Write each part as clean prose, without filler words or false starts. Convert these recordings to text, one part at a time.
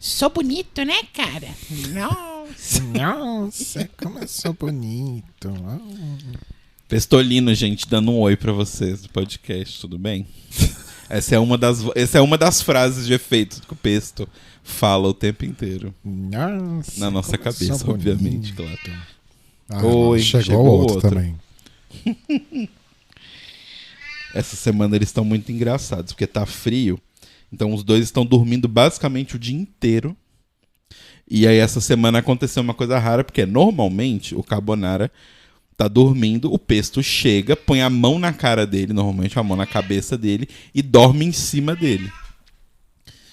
Sou bonito, né, cara? Nossa. Nossa, como eu sou bonito. Pestolino, gente, dando um oi pra vocês do podcast, tudo bem? Essa é uma das frases de efeito que o Pesto fala o tempo inteiro. Nossa, Na nossa como eu cabeça, sou obviamente, bonito. claro. Oi, chegou outro também. Essa semana eles estão muito engraçados, porque tá frio. Então os dois estão dormindo basicamente o dia inteiro. E aí essa semana aconteceu uma coisa rara, porque normalmente o Carbonara tá dormindo, o Pesto chega, põe a mão na cara dele, normalmente a mão na cabeça dele, e dorme em cima dele.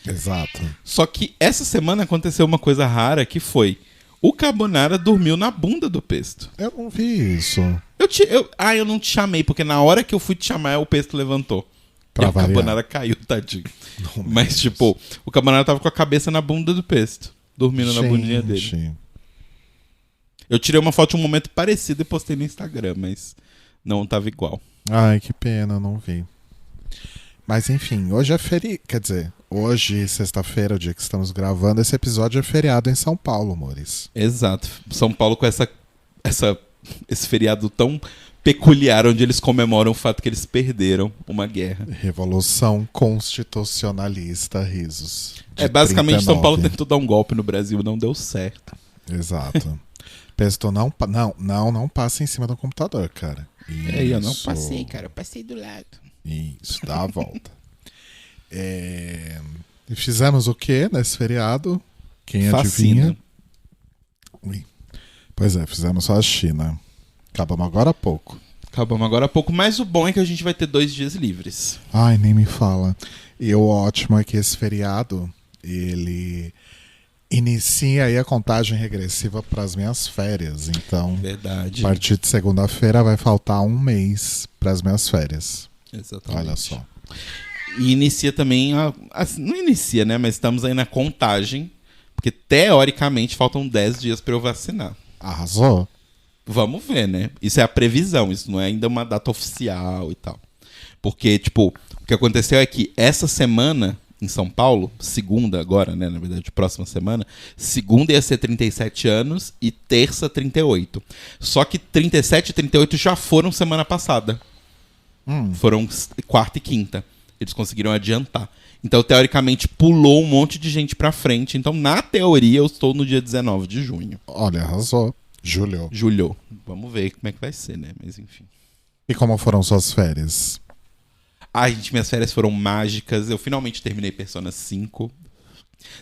Exato. Só que essa semana aconteceu uma coisa rara, que foi... O Carbonara dormiu na bunda do Pesto. Eu não vi isso. Eu não te chamei, porque na hora que eu fui te chamar, o Pesto levantou. Pra e o variar. Carbonara caiu, tadinho. Não, Mas, tipo, o Carbonara tava com a cabeça na bunda do Pesto, dormindo na bundinha dele. Eu tirei uma foto de um momento parecido e postei no Instagram, mas não tava igual. Ai, que pena, não vi. Mas enfim, hoje é feriado. Quer dizer, hoje, sexta-feira, o dia que estamos gravando, esse episódio é feriado em São Paulo, amores. Exato. São Paulo com esse feriado tão peculiar, onde eles comemoram o fato que eles perderam uma guerra. Revolução Constitucionalista, risos. De Basicamente 39. São Paulo tentou dar um golpe no Brasil e não deu certo. Exato. Pesto, não passa em cima do computador, cara. Eu não Isso. Passei, cara. Eu passei do lado. Isso, dá a volta. E fizemos o que nesse feriado? Quem Fascina. adivinha? Ui. Pois é, fizemos só a China. Acabamos agora há pouco. Acabamos agora há pouco, mas o bom é que a gente vai ter 2 dias livres. Ai, nem me fala. E o ótimo é que esse feriado, ele inicia aí a contagem regressiva para as minhas férias. Então, Verdade. a partir de segunda-feira vai faltar um mês para as minhas férias. Exatamente. Olha só. E inicia também, não inicia, né? Mas estamos aí na contagem, porque teoricamente faltam 10 dias para eu vacinar. Arrasou? Vamos ver, né? Isso é a previsão, isso não é ainda uma data oficial e tal. Porque, tipo, o que aconteceu é que essa semana, em São Paulo, segunda agora, né? Na verdade, próxima semana, segunda ia ser 37 anos e terça 38. Só que 37 e 38 já foram semana passada. Foram quarta e quinta. Eles conseguiram adiantar. Então, teoricamente, pulou um monte de gente pra frente. Então, na teoria, eu estou no dia 19 de junho. Olha, arrasou. Julho. Vamos ver como é que vai ser, né? Mas, enfim. E como foram suas férias? Ai, gente, minhas férias foram mágicas. Eu finalmente terminei Persona 5.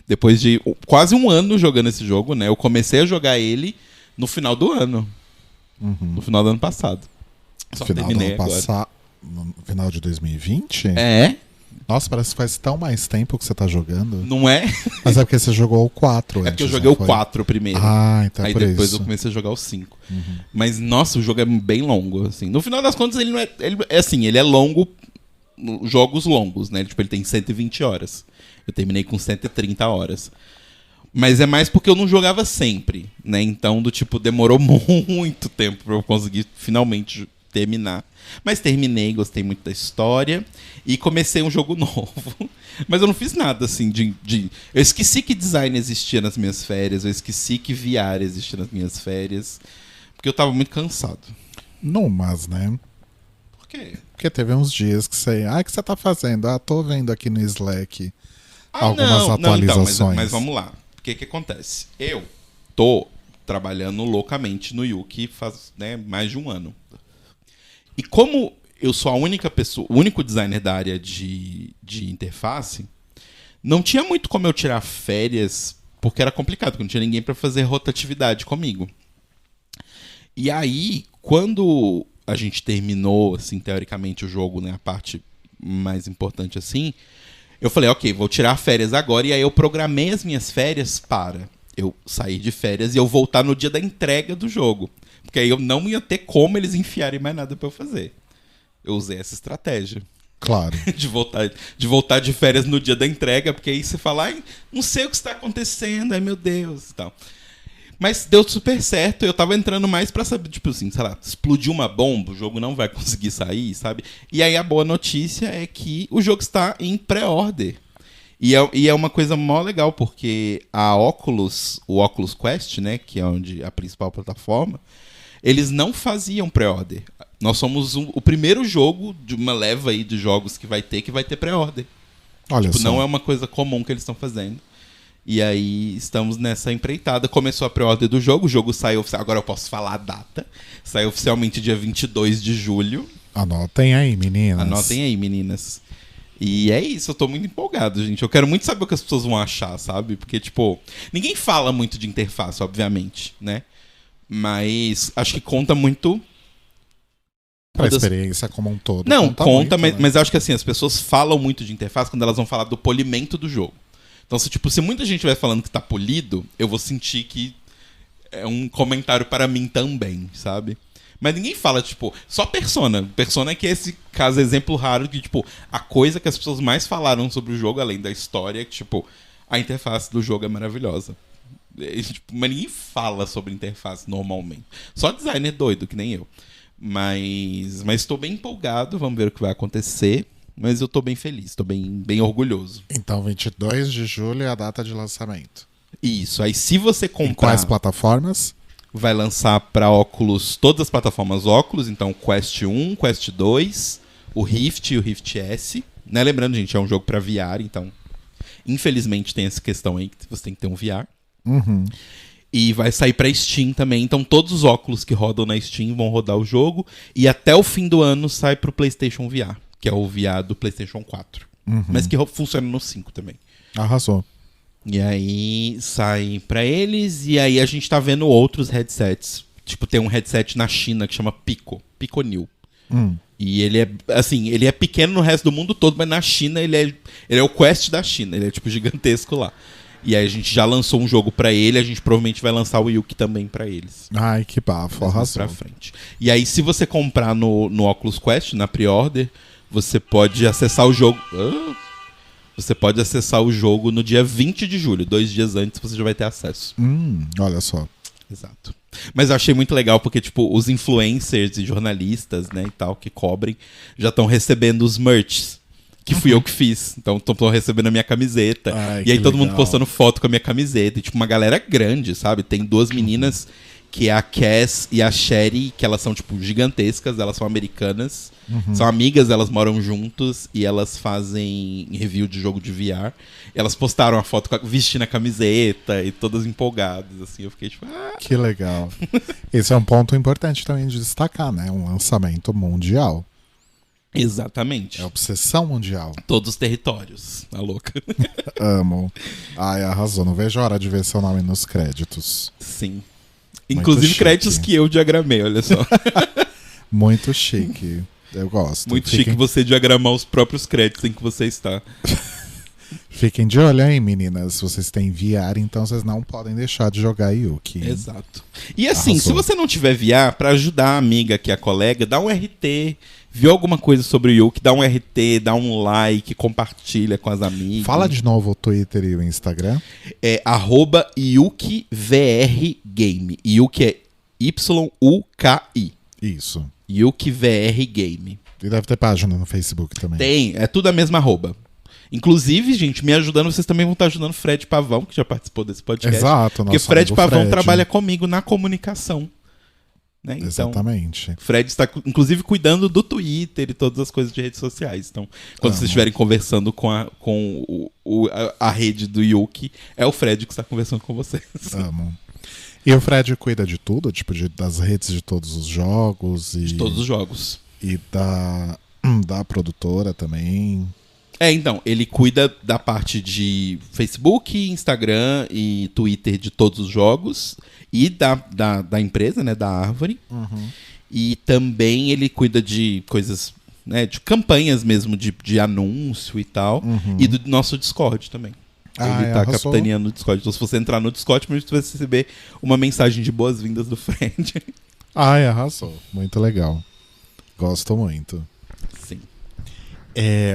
Depois de quase um ano jogando esse jogo, né? Eu comecei a jogar ele no final do ano. No final do ano passado. Só terminei agora. No final de 2020? É? Nossa, parece que faz tão mais tempo que você tá jogando. Não é? Mas é porque você jogou o 4 É porque eu antes, joguei não o foi? 4 primeiro. Ah, então Aí é por depois isso. eu comecei a jogar o 5. Mas, nossa, o jogo é bem longo, assim. No final das contas, ele não é... Ele é longo, jogos longos, né? Tipo, ele tem 120 horas. Eu terminei com 130 horas. Mas é mais porque eu não jogava sempre, né? Então, demorou muito tempo pra eu conseguir finalmente terminar. Mas terminei, gostei muito da história. E comecei um jogo novo. Mas eu não fiz nada, assim, Eu esqueci que design existia nas minhas férias. Eu esqueci que VR existia nas minhas férias. Porque eu tava muito cansado. Não, mas, né? Por quê? Porque teve uns dias que você... Ah, o que você tá fazendo? Ah, tô vendo aqui no Slack algumas atualizações. Então, mas vamos lá. O que acontece? Eu tô trabalhando loucamente no Yuki faz, né, mais de um ano. E como eu sou a única pessoa, o único designer da área de interface, não tinha muito como eu tirar férias, porque era complicado, porque não tinha ninguém para fazer rotatividade comigo. E aí, quando a gente terminou, assim, teoricamente, o jogo, né, a parte mais importante, assim, eu falei, ok, vou tirar férias agora, e aí eu programei as minhas férias para eu sair de férias e eu voltar no dia da entrega do jogo. Porque aí eu não ia ter como eles enfiarem mais nada pra eu fazer. Eu usei essa estratégia. Claro. de voltar de férias no dia da entrega, porque aí você fala, ai, não sei o que está acontecendo, ai meu Deus e tal. Mas deu super certo, eu tava entrando mais pra saber, tipo assim, sei lá, explodiu uma bomba, o jogo não vai conseguir sair, sabe? E aí a boa notícia é que o jogo está em pré-order. E é uma coisa mó legal, porque a Oculus, o Oculus Quest, né, que é onde a principal plataforma, eles não faziam pré-order. Nós somos o primeiro jogo de uma leva aí de jogos que vai ter pré-order. Olha Tipo, só. não é uma coisa comum que eles estão fazendo. E aí estamos nessa empreitada. Começou a pré-order do jogo, o jogo saiu oficial. Agora eu posso falar a data. Saiu oficialmente dia 22 de julho. Anotem aí, meninas. Anotem aí, meninas. E é isso, eu tô muito empolgado, gente. Eu quero muito saber o que as pessoas vão achar, sabe? Porque, tipo, ninguém fala muito de interface, obviamente, né? Mas acho que conta muito. Pra experiência como um todo. Não, conta, muito, né? mas acho que assim, as pessoas falam muito de interface quando elas vão falar do polimento do jogo. Então, se muita gente estiver falando que tá polido, eu vou sentir que é um comentário para mim também, sabe? Mas ninguém fala, tipo, só Persona. Persona é que é esse caso, exemplo raro de, tipo, a coisa que as pessoas mais falaram sobre o jogo, além da história, é que, tipo, a interface do jogo é maravilhosa. Tipo, mas ninguém fala sobre interface normalmente. Só designer doido, que nem eu. Mas estou bem empolgado, vamos ver o que vai acontecer. Mas eu tô bem feliz, tô bem orgulhoso. Então, 22 de julho é a data de lançamento. Isso, aí se você comprar... Em quais plataformas? Vai lançar para Oculus, todas as plataformas Oculus, então Quest 1, Quest 2, o Rift e o Rift S. Né? Lembrando, gente, é um jogo para VR, então infelizmente tem essa questão aí que você tem que ter um VR. Uhum. E vai sair para Steam também, então todos os óculos que rodam na Steam vão rodar o jogo. E até o fim do ano sai pro PlayStation VR, que é o VR do PlayStation 4. Uhum. Mas que funciona no 5 também. Arrasou. E aí sai pra eles, e aí a gente tá vendo outros headsets. Tipo, tem um headset na China que chama Pico New. E ele é, assim, ele é pequeno no resto do mundo todo, mas na China ele é o Quest da China, ele é tipo gigantesco lá. E aí a gente já lançou um jogo pra ele, a gente provavelmente vai lançar o Yuki também pra eles. Ai, que bafo, Mais arrasou. pra frente. E aí se você comprar no Oculus Quest, na pre-order, você pode acessar o jogo... Você pode acessar o jogo no dia 20 de julho. 2 dias antes você já vai ter acesso. Olha só. Exato. Mas eu achei muito legal porque, tipo, os influencers e jornalistas, né, e tal, que cobrem, já estão recebendo os merchs. Que fui eu que fiz. Então, estão recebendo a minha camiseta. Ai, e aí que todo mundo legal. postando foto com a minha camiseta. E, tipo, uma galera grande, sabe? Tem 2 meninas, que é a Cass e a Sherry, que elas são, tipo, gigantescas. Elas são americanas. São amigas, elas moram juntos. E elas fazem review de jogo de VR. E elas postaram a foto vestindo a camiseta e todas empolgadas, assim. Eu fiquei, tipo... Ah! Que legal. Esse é um ponto importante também de destacar, né? Um lançamento mundial. Exatamente. É obsessão mundial. Todos os territórios. A louca. Amo. Ai, arrasou. Não vejo a hora de ver seu nome nos créditos. Sim. Inclusive chique. créditos que eu diagramei, olha só. Muito chique. Eu gosto. Muito chique você diagramar os próprios créditos em que você está. Fiquem de olho aí, meninas. Vocês têm VR, então vocês não podem deixar de jogar Yuki. Exato. E assim, Arrasou. se você não tiver VR, pra ajudar a amiga aqui, a colega, dá um RT, viu alguma coisa sobre o Yuki, dá um RT, dá um like, compartilha com as amigas. Fala de novo o Twitter e o Instagram. É @YukiVRGame. Yuki é YUKI. Isso. YukiVRGame. E deve ter página no Facebook também. Tem, é tudo a mesma arroba. Inclusive, gente, me ajudando, vocês também vão estar ajudando o Fred Pavão, que já participou desse podcast. Exato. Porque nosso Fred amigo Pavão Fred. trabalha comigo na comunicação. Né? Então, Exatamente. Fred está, inclusive, cuidando do Twitter e todas as coisas de redes sociais. Então, quando vocês estiverem conversando com a rede do Yuki, é o Fred que está conversando com vocês. Amo. E o Fred cuida de tudo? Tipo, das redes de todos os jogos? E, De todos os jogos. E da produtora também? Então, ele cuida da parte de Facebook, Instagram e Twitter de todos os jogos e da empresa, né, da Árvore. E também ele cuida de coisas, né, de campanhas mesmo, de anúncio e tal. E do nosso Discord também. Ele tá arrasou. capitaneando o Discord. Então, se você entrar no Discord, você vai receber uma mensagem de boas-vindas do Fred. Ai, arrasou. Muito legal. Gosto muito. Sim.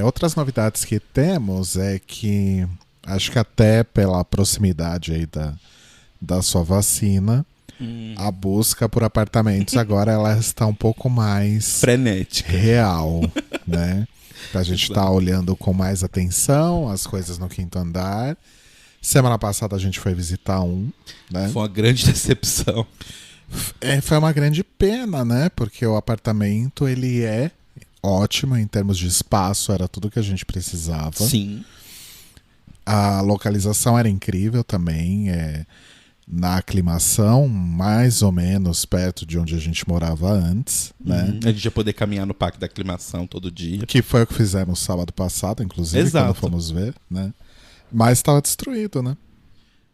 Outras novidades que temos é que acho que até pela proximidade aí da sua vacina, a busca por apartamentos agora ela está um pouco mais Frenética. real, né? Pra gente estar olhando com mais atenção as coisas no quinto andar. Semana passada a gente foi visitar né? Foi uma grande decepção. Foi uma grande pena, né? Porque o apartamento, ele é ótimo em termos de espaço, era tudo que a gente precisava. Sim. A localização era incrível também, na aclimação, mais ou menos perto de onde a gente morava antes, né? A gente ia poder caminhar no Parque da Aclimação todo dia. Que foi o que fizemos sábado passado, inclusive, Exato. quando fomos ver, né? Mas estava destruído, né?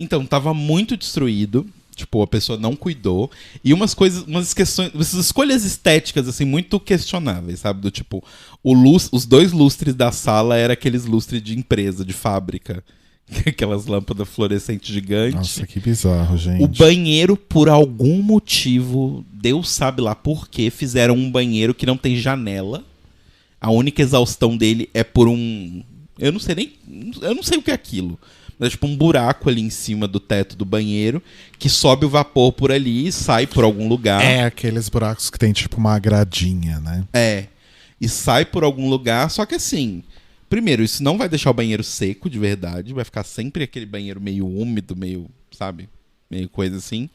Então, tava muito destruído. Tipo, a pessoa não cuidou. E umas questões, essas escolhas estéticas, assim, muito questionáveis, sabe? Do tipo, os 2 lustres da sala eram aqueles lustres de empresa, de fábrica. Aquelas lâmpadas fluorescentes gigantes. Nossa, que bizarro, gente. O banheiro, por algum motivo, Deus sabe lá por quê, fizeram um banheiro que não tem janela. A única exaustão dele é por um... Eu não sei o que é aquilo. Mas é tipo um buraco ali em cima do teto do banheiro que sobe o vapor por ali e sai por algum lugar. É aqueles buracos que tem tipo uma gradinha, né? E sai por algum lugar, só que assim... Primeiro, isso não vai deixar o banheiro seco de verdade. Vai ficar sempre aquele banheiro meio úmido, meio, sabe? Meio coisa assim.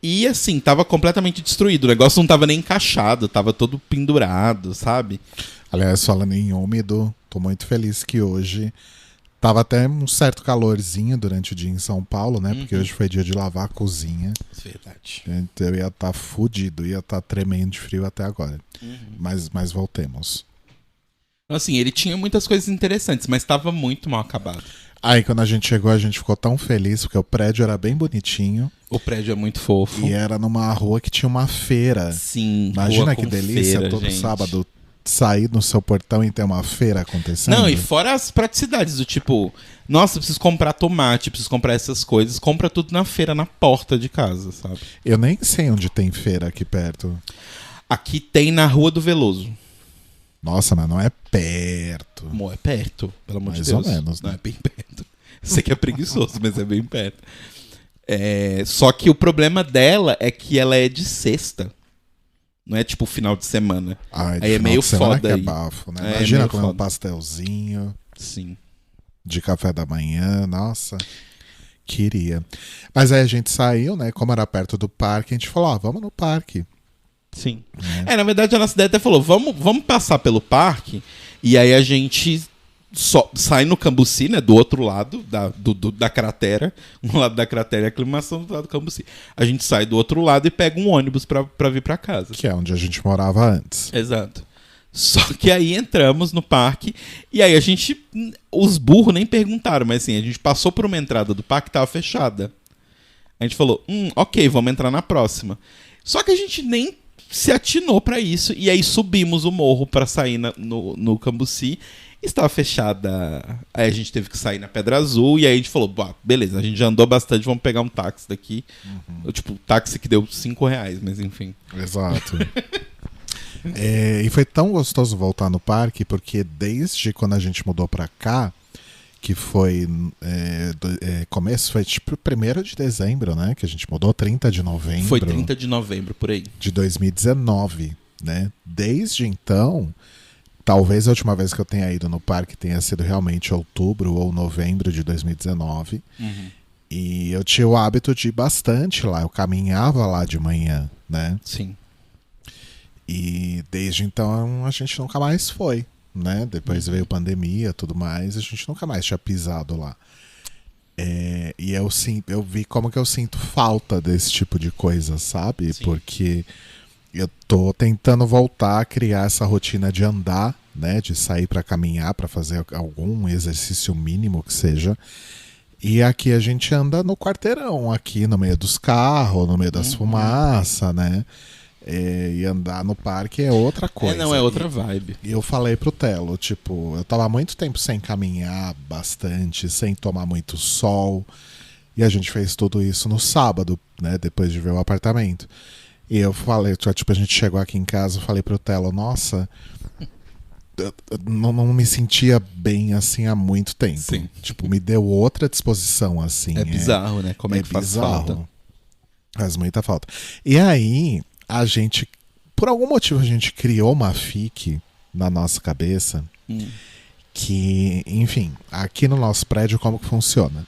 E assim, tava completamente destruído. O negócio não tava nem encaixado, tava todo pendurado, sabe? Aliás, falando em úmido, tô muito feliz que hoje... Tava até um certo calorzinho durante o dia em São Paulo, né? Porque hoje foi dia de lavar a cozinha. Verdade. Então eu ia estar fudido, ia estar tremendo de frio até agora. Mas voltemos. Assim, ele tinha muitas coisas interessantes, mas estava muito mal acabado. Aí quando a gente chegou, a gente ficou tão feliz, porque o prédio era bem bonitinho. O prédio é muito fofo. E era numa rua que tinha uma feira. Sim, Imagina rua que com delícia, feira, todo gente. sábado sair no seu portão e ter uma feira acontecendo. Não, e fora as praticidades do tipo... Nossa, preciso comprar tomate, preciso comprar essas coisas. Compra tudo na feira, na porta de casa, sabe? Eu nem sei onde tem feira aqui perto. Aqui tem na Rua do Veloso. Nossa, mas não é perto. Amor, é perto, pelo amor de Mais Deus. ou menos, né? Não, é bem perto. Sei que é preguiçoso, mas é bem perto. Só que o problema dela é que ela é de sexta. Não é tipo final de semana. Ai, Aí é meio foda que é aí. bafo, né? É Imagina meio comer um foda. pastelzinho Sim. de café da manhã, nossa, queria. Mas aí a gente saiu, né? Como era perto do parque, a gente falou, vamos no parque. Sim. Na verdade, a nossa ideia até falou, vamos passar pelo parque e aí a gente sai no Cambuci, né? Do outro lado da cratera. Um lado da cratera é a aclimação, do outro lado do Cambuci. A gente sai do outro lado e pega um ônibus pra vir pra casa. Que é onde a gente morava antes. Exato. Só que aí entramos no parque e aí os burros nem perguntaram, mas assim, a gente passou por uma entrada do parque que tava fechada. A gente falou, ok, vamos entrar na próxima. Só que a gente nem se atinou pra isso e aí subimos o morro pra sair no Cambuci. Estava fechada, aí a gente teve que sair na Pedra Azul e aí a gente falou, beleza, a gente já andou bastante, vamos pegar um táxi daqui. Tipo, táxi que deu R$5, mas enfim. Exato. E foi tão gostoso voltar no parque, porque desde quando a gente mudou pra cá, que foi começo, foi tipo 1º de dezembro, né? Que a gente mudou, 30 de novembro. Foi 30 de novembro, por aí. De 2019, né? Desde então, talvez a última vez que eu tenha ido no parque tenha sido realmente outubro ou novembro de 2019. E eu tinha o hábito de ir bastante lá, eu caminhava lá de manhã, né? Sim. E desde então a gente nunca mais foi, né? Depois veio pandemia e tudo mais, a gente nunca mais tinha pisado lá. E eu vi como que eu sinto falta desse tipo de coisa, sabe? Sim. Porque eu tô tentando voltar a criar essa rotina de andar, né? De sair pra caminhar, pra fazer algum exercício mínimo que seja. E aqui a gente anda no quarteirão, aqui no meio dos carros, no meio das fumaças, né? E andar no parque é outra coisa. É outra vibe. E eu falei pro Telo, tipo, eu tava há muito tempo sem caminhar bastante, sem tomar muito sol. E a gente fez tudo isso no sábado, né? Depois de ver o apartamento. E eu falei, tipo, a gente chegou aqui em casa, eu falei pro Telo, nossa, eu não me sentia bem assim há muito tempo. Sim. Tipo, me deu outra disposição, assim. É bizarro, né? Como é que faz falta. Faz muita falta. E aí, a gente, por algum motivo, a gente criou uma fic na nossa cabeça Que, enfim, aqui no nosso prédio como que funciona?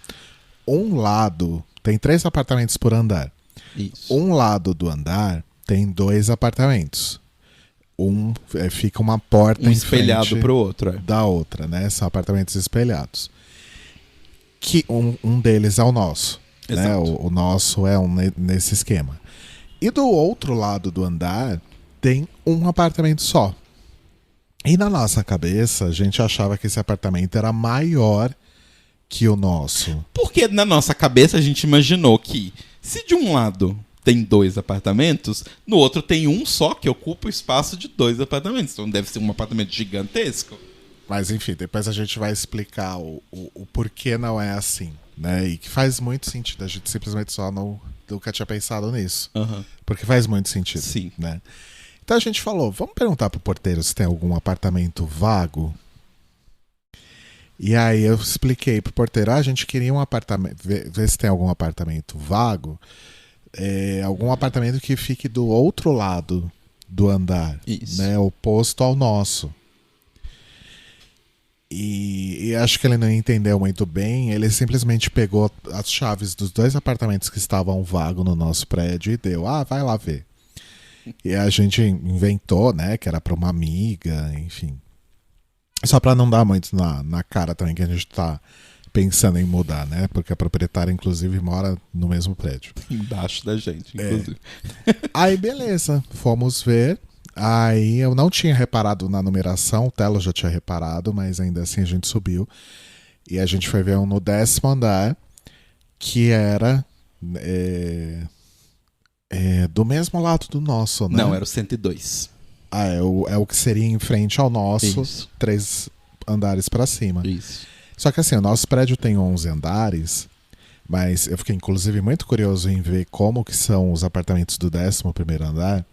Um lado tem 3 apartamentos por andar. Isso. Um lado do andar tem 2 apartamentos. Fica uma porta Um em espelhado frente pro outro, é. da outra, né? São apartamentos espelhados. Que um deles é o nosso. Né? Exato. O nosso é nesse esquema. E do outro lado do andar tem um apartamento só. E na nossa cabeça, a gente achava que esse apartamento era maior que o nosso. Porque na nossa cabeça a gente imaginou que se de um lado tem 2 apartamentos, no outro tem um só que ocupa o espaço de 2 apartamentos. Então deve ser um apartamento gigantesco. Mas enfim, depois a gente vai explicar o porquê não é assim, né? E que faz muito sentido. A gente simplesmente só nunca tinha pensado nisso. Aham. Porque faz muito sentido. Sim. Né? Então a gente falou, vamos perguntar pro porteiro se tem algum apartamento vago. E aí eu expliquei pro porteiro, a gente queria um apartamento, ver se tem algum apartamento vago, algum apartamento que fique do outro lado do andar, Isso. né, oposto ao nosso. E acho que ele não entendeu muito bem, ele simplesmente pegou as chaves dos 2 apartamentos que estavam vagos no nosso prédio e deu, vai lá ver. E a gente inventou, né, que era pra uma amiga, enfim. Só pra não dar muito na cara também que a gente tá pensando em mudar, né? Porque a proprietária, inclusive, mora no mesmo prédio. Embaixo da gente, inclusive. Aí, beleza, fomos ver. Aí eu não tinha reparado na numeração, o Telo já tinha reparado, mas ainda assim a gente subiu. E a gente foi ver um no 10º andar, que era do mesmo lado do nosso, né? Não, era o 102. É o que seria em frente ao nosso, Isso. 3 andares pra cima. Isso. Só que assim, o nosso prédio tem 11 andares, mas eu fiquei inclusive muito curioso em ver como que são os apartamentos do 11º andar.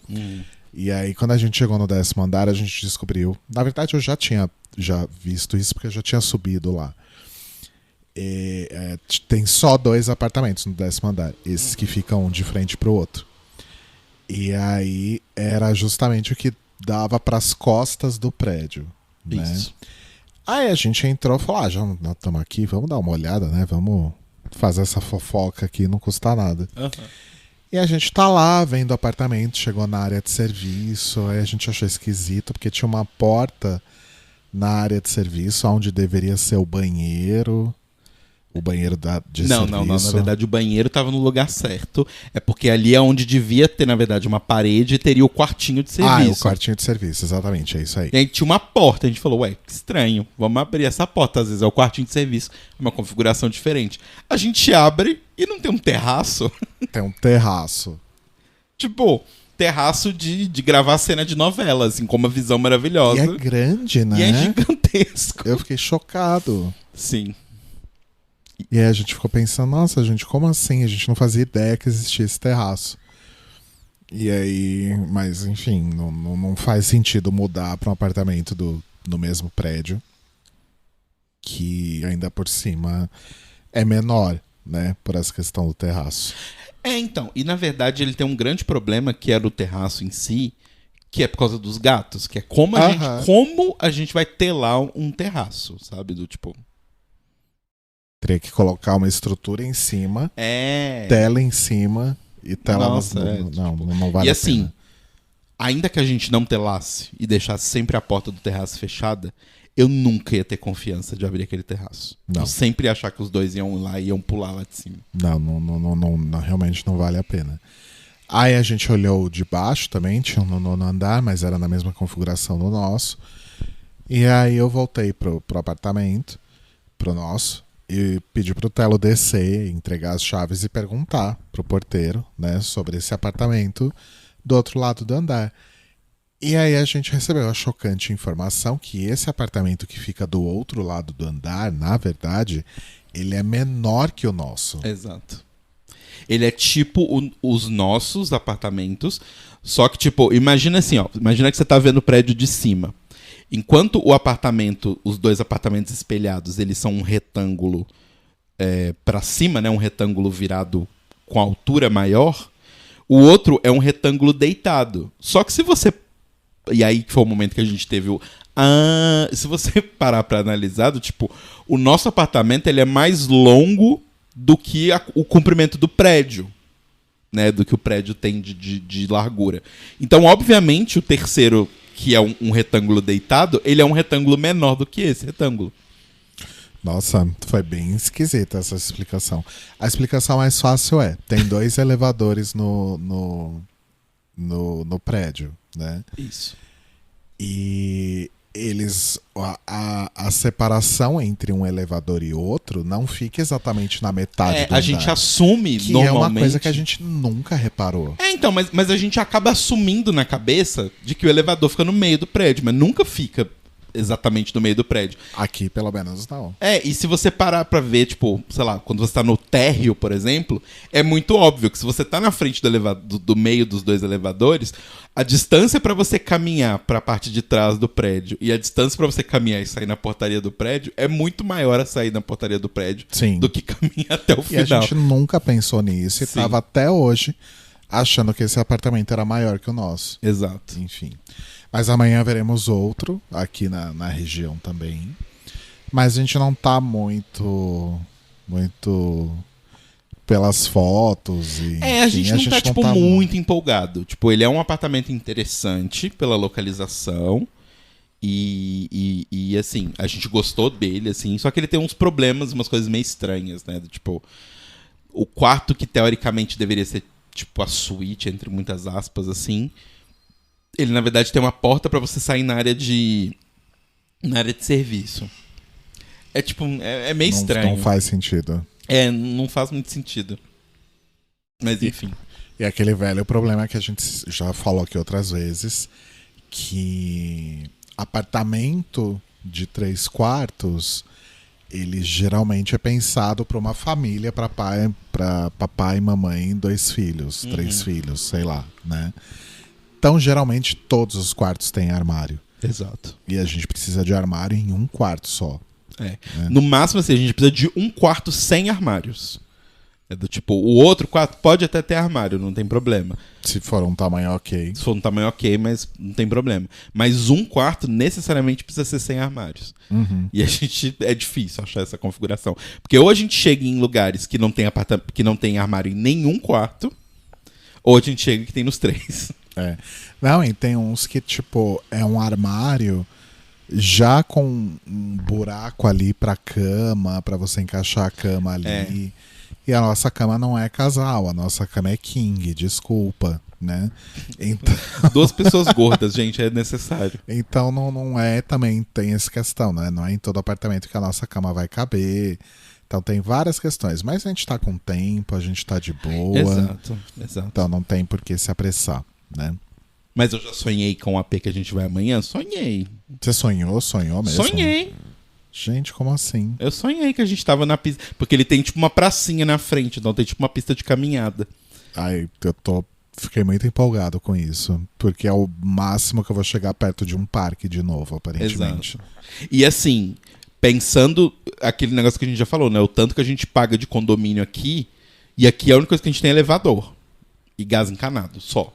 E aí quando a gente chegou no 10º andar, a gente descobriu... Na verdade eu já tinha visto isso porque eu já tinha subido lá. Tem só 2 apartamentos no 10º andar, esses que ficam de frente pro outro. E aí era justamente o que dava pras costas do prédio, né? Isso. Aí a gente entrou e falou, já estamos aqui, vamos dar uma olhada, né? Vamos fazer essa fofoca aqui, não custa nada. Aham. E a gente tá lá vendo o apartamento, chegou na área de serviço, aí a gente achou esquisito, porque tinha uma porta na área de serviço, onde deveria ser o banheiro de serviço. Não, na verdade o banheiro tava no lugar certo. É porque ali é onde devia ter, na verdade, uma parede e teria o quartinho de serviço. O quartinho de serviço, exatamente, é isso aí. E aí tinha uma porta, a gente falou, que estranho, vamos abrir essa porta, às vezes é o quartinho de serviço, é uma configuração diferente. A gente abre e não tem um terraço. Tem um terraço. Tipo, terraço de gravar cena de novela, assim, com uma visão maravilhosa. E é grande, né? E é gigantesco. Eu fiquei chocado. Sim. E aí a gente ficou pensando, nossa, gente, como assim? A gente não fazia ideia que existia esse terraço. E aí, mas enfim, não faz sentido mudar para um apartamento no mesmo prédio, que ainda por cima é menor, né? Por essa questão do terraço. Então, e na verdade ele tem um grande problema que é do terraço em si, que é por causa dos gatos, que é como a gente vai ter lá um terraço, sabe? Do tipo... Teria que colocar uma estrutura em cima, É. tela em cima e tela Nossa, não vale E a assim, pena. ainda que a gente não telasse e deixasse sempre a porta do terraço fechada, eu nunca ia ter confiança de abrir aquele terraço. Não. Eu sempre ia achar que os dois iam lá e iam pular lá de cima. Não, realmente não vale a pena. Aí a gente olhou de baixo também, tinha um no 9º andar, mas era na mesma configuração do nosso. E aí eu voltei pro apartamento, pro nosso, e pedi pro Telo descer, entregar as chaves e perguntar pro porteiro, né, sobre esse apartamento do outro lado do andar. E aí a gente recebeu a chocante informação que esse apartamento que fica do outro lado do andar, na verdade, ele é menor que o nosso. Exato. Ele é tipo os nossos apartamentos, só que tipo, imagina assim, imagina que você tá vendo o prédio de cima. Enquanto o apartamento, os 2 apartamentos espelhados, eles são um retângulo para cima, né, um retângulo virado com altura maior, o outro é um retângulo deitado. Só que se você E aí que foi o momento que a gente teve o... Ah, se você parar pra analisar, tipo, o nosso apartamento ele é mais longo do que o comprimento do prédio. Né, do que o prédio tem de largura. Então, obviamente, o terceiro, que é um retângulo deitado, ele é um retângulo menor do que esse retângulo. Nossa, foi bem esquisita essa explicação. A explicação mais fácil tem 2 elevadores no prédio, né? Isso. E eles a separação entre um elevador e outro não fica exatamente na metade do andar. A gente assume que normalmente... é uma coisa que a gente nunca reparou. Então, mas a gente acaba assumindo na cabeça de que o elevador fica no meio do prédio, mas nunca fica exatamente no meio do prédio. Aqui, pelo menos, não. E se você parar pra ver, tipo, sei lá, quando você tá no térreo, por exemplo, é muito óbvio que se você tá na frente do meio dos 2 elevadores, a distância pra você caminhar pra parte de trás do prédio e a distância pra você caminhar e sair na portaria do prédio é muito maior a sair na portaria do prédio Sim. do que caminhar até o E final. a gente nunca pensou nisso e Sim. tava até hoje achando que esse apartamento era maior que o nosso. Exato. Enfim. Mas amanhã veremos outro aqui na região também. Mas a gente não tá muito pelas fotos. E, A gente enfim, não tá, tipo, muito empolgado. Tipo, ele é um apartamento interessante pela localização. E assim, a gente gostou dele, assim. Só que ele tem uns problemas, umas coisas meio estranhas, né? Tipo, o quarto que teoricamente deveria ser, tipo, a suíte, entre muitas aspas, assim... Ele, na verdade, tem uma porta pra você sair na área de serviço. É tipo, é meio estranho. Não faz sentido. Não faz muito sentido. Mas enfim. E aquele velho problema que a gente já falou aqui outras vezes, que apartamento de 3 quartos, ele geralmente é pensado para uma família, para papai, mamãe, 2 filhos, 3 filhos, sei lá, né? Então, geralmente, todos os quartos têm armário. Exato. E a gente precisa de armário em um quarto só. No máximo, assim, a gente precisa de um quarto sem armários. É do tipo, o outro quarto pode até ter armário, não tem problema. Se for um tamanho ok. Se for um tamanho ok, mas não tem problema. Mas um quarto necessariamente precisa ser sem armários. E a gente... É difícil achar essa configuração. Porque ou a gente chega em lugares que não tem armário em nenhum quarto, ou a gente chega que tem nos 3. Não, e tem uns que, tipo, é um armário já com um buraco ali pra cama, pra você encaixar a cama ali. E a nossa cama não é casal, a nossa cama é king, desculpa, né? Então... 2 pessoas gordas, gente, é necessário. Então não é, também tem essa questão, né? Não é em todo apartamento que a nossa cama vai caber. Então tem várias questões, mas a gente tá com tempo, a gente tá de boa. Exato. Então não tem por que se apressar, né? Mas eu já sonhei com o AP que a gente vai amanhã? Sonhei. Você sonhou mesmo? Sonhei. Gente, como assim? Eu sonhei que a gente tava na pista. Porque ele tem tipo uma pracinha na frente, então tem tipo uma pista de caminhada. Ai, fiquei muito empolgado com isso. Porque é o máximo que eu vou chegar perto de um parque de novo, aparentemente. Exato. E assim, pensando aquele negócio que a gente já falou, né? O tanto que a gente paga de condomínio aqui, e aqui a única coisa que a gente tem é elevador. E gás encanado, só.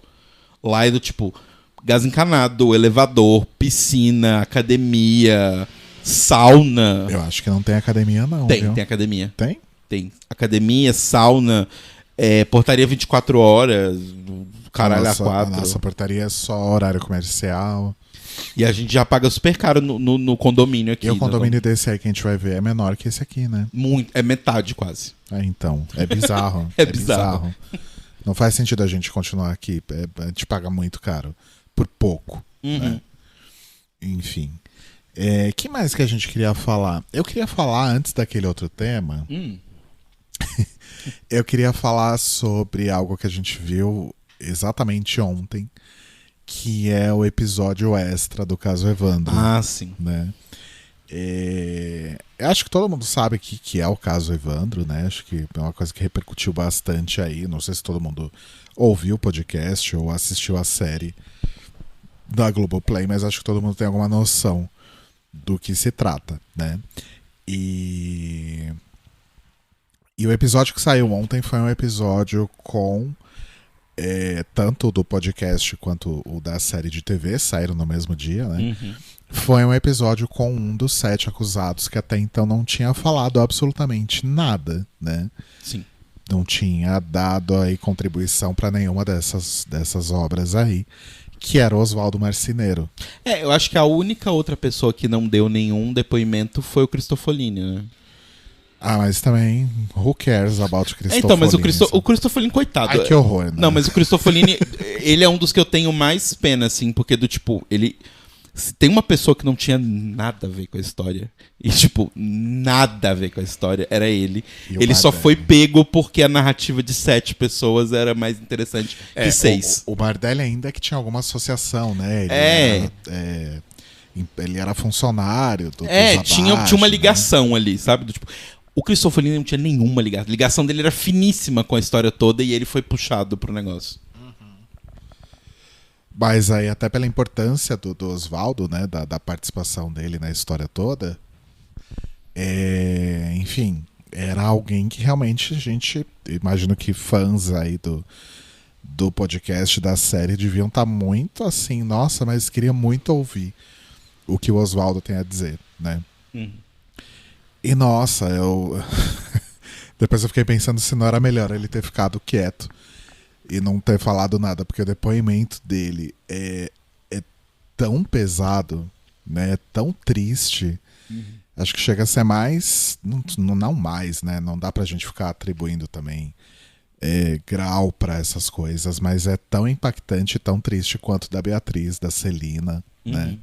Lá é do tipo, gás encanado, elevador, piscina, academia, sauna. Eu acho que não tem academia, não. Tem academia. Tem. Academia, sauna, portaria 24 horas, caralho a 4. A nossa portaria é só horário comercial. E a gente já paga super caro no condomínio aqui. E o condomínio desse aí que a gente vai ver é menor que esse aqui, né? Muito, é metade quase. Então, é bizarro. É bizarro. Não faz sentido a gente continuar aqui. A gente paga muito caro. Por pouco. Né? Enfim. Que mais que a gente queria falar? Eu queria falar, antes daquele outro tema, eu queria falar sobre algo que a gente viu exatamente ontem, que é o episódio extra do caso Evandro. Ah, sim. Né? Eu acho que todo mundo sabe que é o caso Evandro, né? Acho que é uma coisa que repercutiu bastante aí. Não sei se todo mundo ouviu o podcast ou assistiu a série da Globoplay, mas acho que todo mundo tem alguma noção do que se trata, né? E o episódio que saiu ontem foi um episódio com tanto o do podcast quanto o da série de TV saíram no mesmo dia, né? Foi um episódio com um dos 7 acusados que até então não tinha falado absolutamente nada, né? Sim. Não tinha dado aí contribuição para nenhuma dessas obras aí, que era o Oswaldo Marceneiro. Eu acho que a única outra pessoa que não deu nenhum depoimento foi o Cristofolini, né? Ah, mas também, who cares about Cristofolini? Então, mas o Cristofolini, coitado. Ai, que horror, né? Não, mas o Cristofolini, ele é um dos que eu tenho mais pena, assim, porque do tipo, ele... Se tem uma pessoa que não tinha nada a ver com a história, e tipo, nada a ver com a história, era ele. Ele só foi pego porque a narrativa de 7 pessoas era mais interessante que 6. O Bardelli ainda que tinha alguma associação, né? Ele era funcionário do tinha uma ligação, né? Ali, sabe? Do tipo, o Cristofolini não tinha nenhuma ligação. A ligação dele era finíssima com a história toda e ele foi puxado pro negócio. Mas aí, até pela importância do Oswaldo, né, da participação dele na história toda, enfim, era alguém que realmente a gente, imagino que fãs aí do podcast, da série, deviam estar muito assim, nossa, mas queria muito ouvir o que o Oswaldo tem a dizer, né? E nossa, depois eu fiquei pensando se não era melhor ele ter ficado quieto e não ter falado nada, porque o depoimento dele é tão pesado, né? É tão triste. Acho que chega a ser mais... Não mais, né? Não dá pra gente ficar atribuindo também grau pra essas coisas, mas é tão impactante e tão triste quanto da Beatriz, da Celina, né?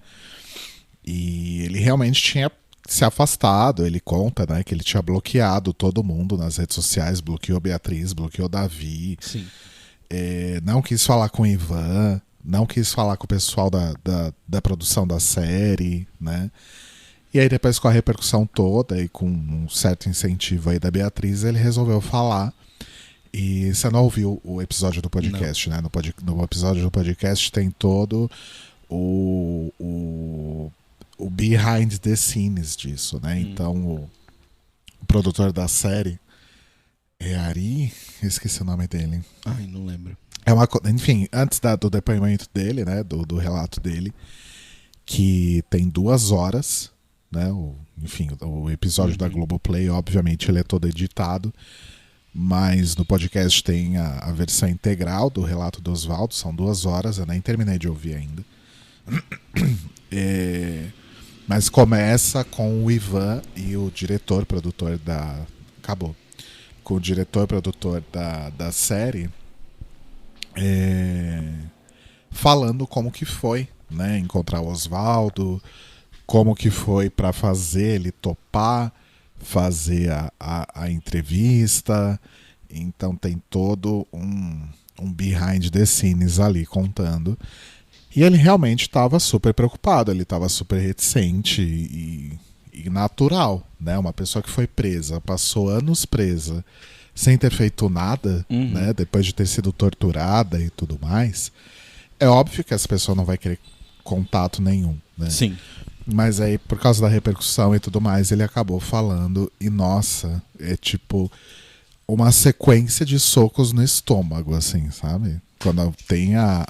E ele realmente tinha se afastado, ele conta, né, que ele tinha bloqueado todo mundo nas redes sociais, bloqueou a Beatriz, bloqueou o Davi. Sim. Não quis falar com o Ivan, não quis falar com o pessoal da produção da série, né? E aí depois, com a repercussão toda e com um certo incentivo aí da Beatriz, ele resolveu falar. E você não ouviu o episódio do podcast, né? No episódio do podcast tem todo o behind the scenes disso, né? Então o produtor da série é Ari, esqueci o nome dele. Ai, não lembro. Enfim, antes do depoimento dele, né, do relato dele, que tem 2 horas, né, o episódio da Globoplay, obviamente ele é todo editado, mas no podcast tem a versão integral do relato do Oswaldo, são 2 horas, eu nem terminei de ouvir ainda. Mas começa com o Ivan e o diretor-produtor Acabou. Com o diretor-produtor da série, falando como que foi, né, encontrar o Oswaldo, como que foi para fazer ele topar, fazer a entrevista. Então tem todo um behind the scenes ali contando. E ele realmente estava super preocupado, ele estava super reticente e natural, né? Uma pessoa que foi presa, passou anos presa, sem ter feito nada, né? Depois de ter sido torturada e tudo mais. É óbvio que essa pessoa não vai querer contato nenhum, né? Sim. Mas aí, por causa da repercussão e tudo mais, ele acabou falando e, nossa, é tipo uma sequência de socos no estômago, assim, sabe? Quando tem a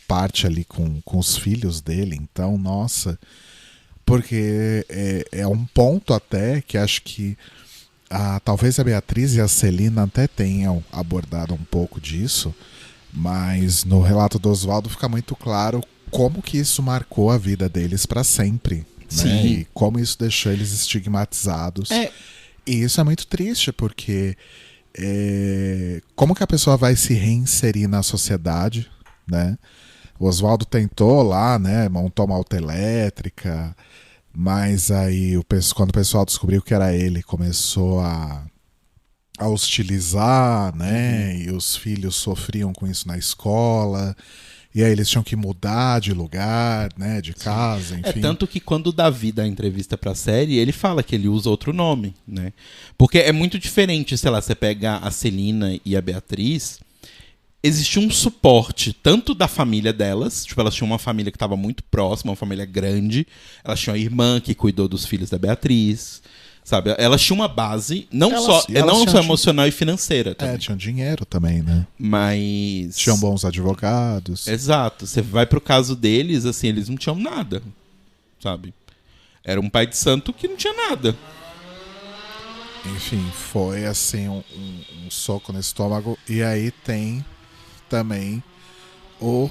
parte ali com os filhos dele, então, nossa... Porque é um ponto até que acho que talvez a Beatriz e a Celina até tenham abordado um pouco disso, mas no relato do Oswaldo fica muito claro como que isso marcou a vida deles para sempre, né? E como isso deixou eles estigmatizados. E isso é muito triste, porque como que a pessoa vai se reinserir na sociedade, né? O Oswaldo tentou lá, né? Montou uma autoelétrica, mas aí quando o pessoal descobriu que era ele, começou a hostilizar, né? E os filhos sofriam com isso na escola. E aí eles tinham que mudar de lugar, né? De casa, enfim. Tanto que quando o Davi dá a entrevista pra série, ele fala que ele usa outro nome, né? Porque é muito diferente, sei lá, você pega a Celina e a Beatriz... Existia um suporte tanto da família delas, tipo, elas tinham uma família que estava muito próxima, uma família grande. Elas tinham a irmã que cuidou dos filhos da Beatriz, Sabe? Elas tinham uma base, não Elas- só, e elas não só tinham- emocional e financeira também. Tinham dinheiro também, né? Mas. Tinham bons advogados. Exato. Você vai pro caso deles, assim, eles não tinham nada. Sabe? Era um pai de santo que não tinha nada. Enfim, foi assim um soco no estômago. E aí tem também o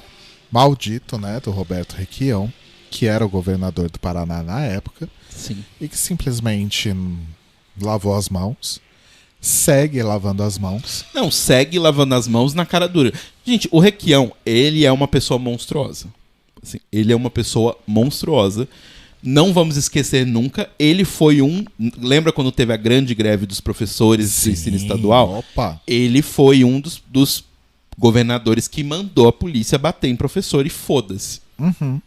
maldito, né, do Roberto Requião, que era o governador do Paraná na época, Sim. e que simplesmente lavou as mãos, segue lavando as mãos. Não, segue lavando as mãos na cara dura. Gente, o Requião, ele é uma pessoa monstruosa. Assim, ele é uma pessoa monstruosa. Não vamos esquecer nunca, ele foi Lembra quando teve a grande greve dos professores do ensino estadual? Opa! Ele foi um dos governadores que mandou a polícia bater em professor e foda-se. Uhum.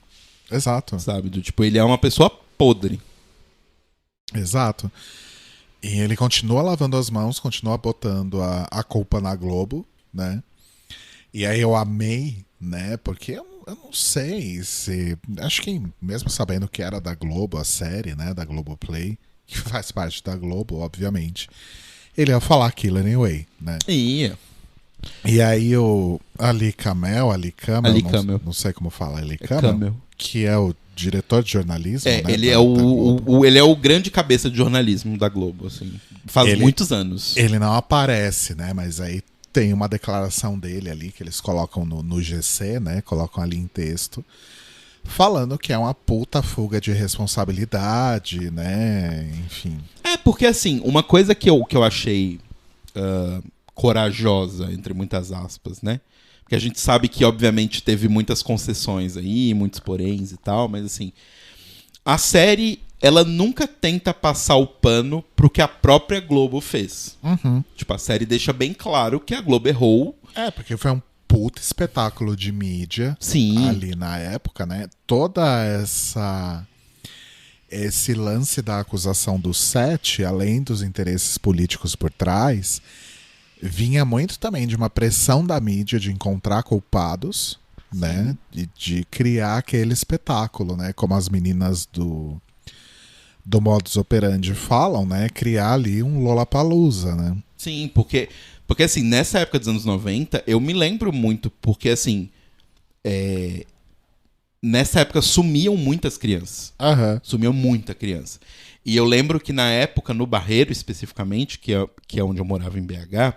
Exato. Sabe? Do tipo, ele é uma pessoa podre. Exato. E ele continua lavando as mãos, continua botando a culpa na Globo, né? E aí eu amei, né? Porque eu não sei se... Acho que mesmo sabendo que era da Globo, a série, né? Da Globoplay, que faz parte da Globo, obviamente, ele ia falar Kill Anyway, né? Ia. E aí o Ali Camel, Ali Camel. não sei como fala, Ali É Camel, Camel. que é o diretor de jornalismo, né? Ele da- é da Globo. ele é o grande cabeça de jornalismo da Globo, assim. Faz muitos anos. Ele não aparece, né? Mas aí tem uma declaração dele ali que eles colocam no GC, né? Colocam ali em texto, falando que é uma puta fuga de responsabilidade, né? Enfim. É, porque assim, uma coisa que eu achei corajosa, entre muitas aspas, né? Porque a gente sabe que, obviamente, teve muitas concessões aí, muitos poréns e tal, mas assim, a série, ela nunca tenta passar o pano pro que a própria Globo fez. Uhum. Tipo, a série deixa bem claro que a Globo errou. Porque foi um puta espetáculo de mídia. Sim. Ali na época, né? Toda esse lance da acusação do Sete, além dos interesses políticos por trás, vinha muito também de uma pressão da mídia de encontrar culpados, né? E de criar aquele espetáculo, né? Como as meninas do Modus Operandi falam, né? Criar ali um Lollapalooza, né? Sim, porque assim, nessa época dos anos 90, eu me lembro muito, porque assim, nessa época sumiam muitas crianças. Aham. Sumiu muita criança. E eu lembro que na época, no Barreiro especificamente, que é onde eu morava em BH,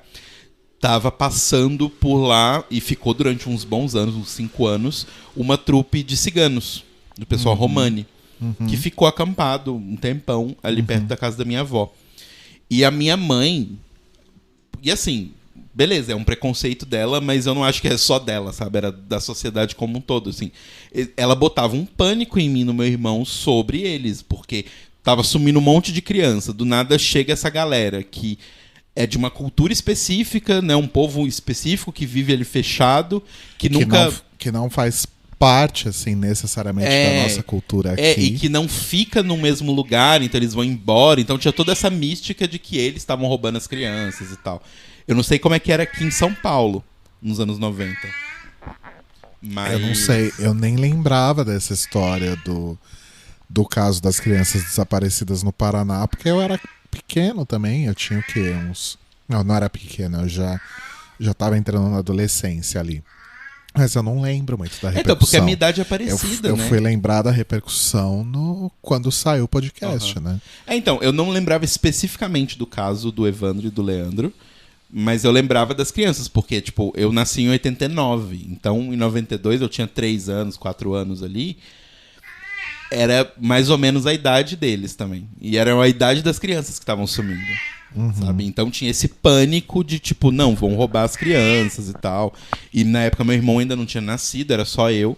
tava passando por lá e ficou durante uns bons anos, uns 5 anos, uma trupe de ciganos, do pessoal romani, que ficou acampado um tempão ali perto da casa da minha avó. E a minha mãe... E assim, beleza, é um preconceito dela, mas eu não acho que é só dela, sabe? Era da sociedade como um todo, assim. Ela botava um pânico em mim e no meu irmão sobre eles, porque tava sumindo um monte de criança. Do nada chega essa galera que é de uma cultura específica, né? Um povo específico que vive ali fechado, que nunca... Que não faz parte, assim, necessariamente da nossa cultura aqui. E que não fica no mesmo lugar, então eles vão embora. Então tinha toda essa mística de que eles estavam roubando as crianças e tal. Eu não sei como é que era aqui em São Paulo, nos anos 90. Mas... Eu não sei, eu nem lembrava dessa história do caso das crianças desaparecidas no Paraná, porque eu era pequeno também, eu tinha o quê? Não era pequeno, eu já estava entrando na adolescência ali. Mas eu não lembro muito da repercussão. Então, porque a minha idade é parecida, eu né? fui lembrar da repercussão quando saiu o podcast, né? Então, eu não lembrava especificamente do caso do Evandro e do Leandro, mas eu lembrava das crianças, porque, tipo, eu nasci em 89, então em 92 eu tinha 3 anos, 4 anos ali, era mais ou menos a idade deles também. E era a idade das crianças que estavam sumindo. Sabe? Então tinha esse pânico de tipo, não, vão roubar as crianças e tal. E na época meu irmão ainda não tinha nascido, era só eu.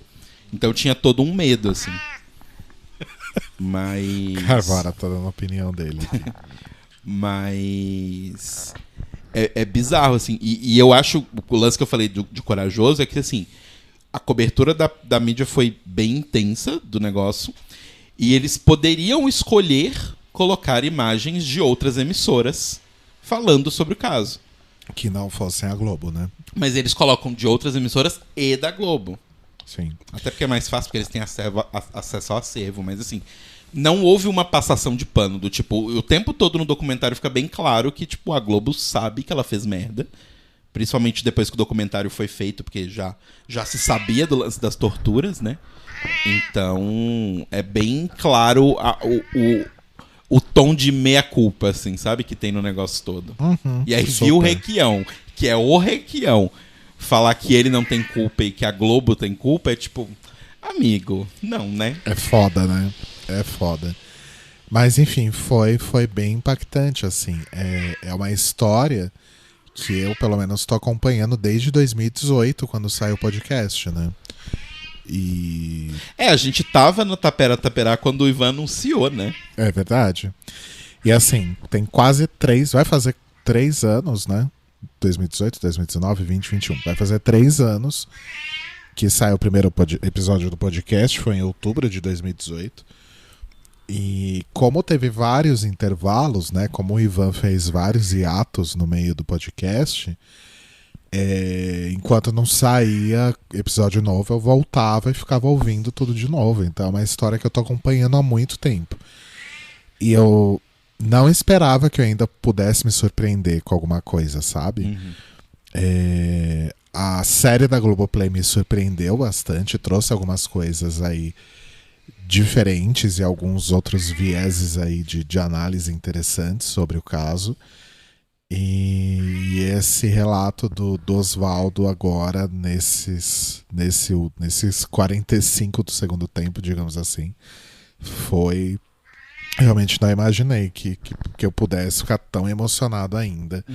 Então tinha todo um medo, assim. Mas... Carvara tá dando a opinião dele. Mas... É bizarro, assim. E eu acho, o lance que eu falei de corajoso é que, assim, a cobertura da mídia foi bem intensa do negócio. E eles poderiam escolher colocar imagens de outras emissoras falando sobre o caso. Que não fossem a Globo, né? Mas eles colocam de outras emissoras e da Globo. Sim. Até porque é mais fácil, porque eles têm acesso ao acervo. Mas assim, não houve uma passação de pano do tipo, o tempo todo no documentário fica bem claro que tipo a Globo sabe que ela fez merda, principalmente depois que o documentário foi feito, porque já se sabia do lance das torturas, né? Então é bem claro o tom de meia-culpa, assim, sabe? Que tem no negócio todo. E aí viu o Requião, que é o Requião, falar que ele não tem culpa e que a Globo tem culpa, é tipo, amigo, não, né? É foda, né? É foda. Mas, enfim, foi bem impactante, assim. É uma história que eu, pelo menos, estou acompanhando desde 2018, quando saiu o podcast, né? E... a gente tava no Tapera quando o Ivan anunciou, né? É verdade. E assim, tem quase vai fazer 3 anos, né? 2018, 2019, 20, 21. Vai fazer 3 anos que saiu o primeiro episódio do podcast, foi em outubro de 2018. E como teve vários intervalos, né? Como o Ivan fez vários hiatos no meio do podcast... enquanto não saía episódio novo, eu voltava e ficava ouvindo tudo de novo. Então é uma história que eu tô acompanhando há muito tempo. E eu não esperava que eu ainda pudesse me surpreender com alguma coisa, sabe? A série da Globoplay me surpreendeu bastante, trouxe algumas coisas aí diferentes e alguns outros vieses aí de análise interessantes sobre o caso. E esse relato do Oswaldo agora nesses 45 do segundo tempo, digamos assim, foi... Realmente não imaginei que eu pudesse ficar tão emocionado ainda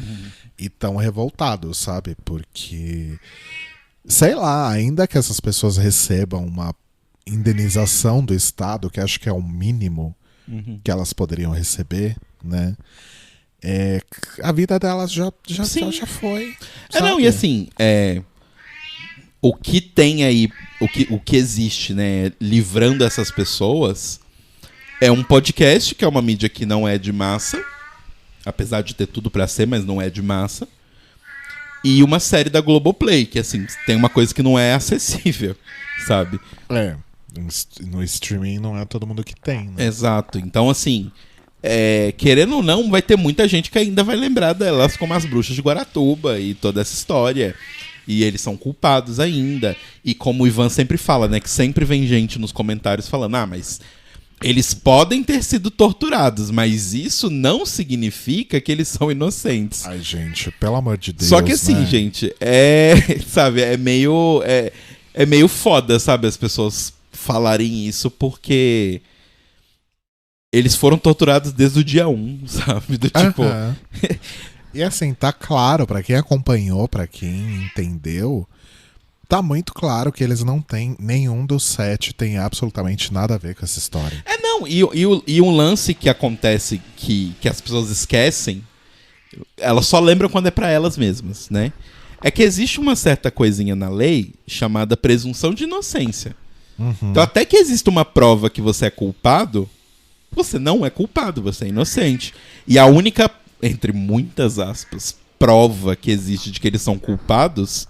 e tão revoltado, sabe? Porque, sei lá, ainda que essas pessoas recebam uma indenização do Estado, que acho que é o mínimo que elas poderiam receber, né? A vida delas já foi. Não, e assim, o que tem aí, o que existe, né, livrando essas pessoas, é um podcast, que é uma mídia que não é de massa, apesar de ter tudo pra ser, mas não é de massa, e uma série da Globoplay, que assim, tem uma coisa que não é acessível, sabe? No streaming não é todo mundo que tem, né? Exato, então assim... querendo ou não, vai ter muita gente que ainda vai lembrar delas como as bruxas de Guaratuba e toda essa história. E eles são culpados ainda. E como o Ivan sempre fala, né? Que sempre vem gente nos comentários falando: mas eles podem ter sido torturados, mas isso não significa que eles são inocentes. Ai, gente, pelo amor de Deus. Só que assim, né? gente, sabe, é meio foda, sabe, as pessoas falarem isso, porque... eles foram torturados desde o dia 1, sabe? Do tipo... E assim, tá claro, pra quem acompanhou, pra quem entendeu, tá muito claro que eles não têm... Nenhum dos 7 tem absolutamente nada a ver com essa história. Não, e um lance que acontece que as pessoas esquecem, elas só lembram quando é pra elas mesmas, né? É que existe uma certa coisinha na lei chamada presunção de inocência. Então até que exista uma prova que você é culpado... você não é culpado, você é inocente. E a única, entre muitas aspas, prova que existe de que eles são culpados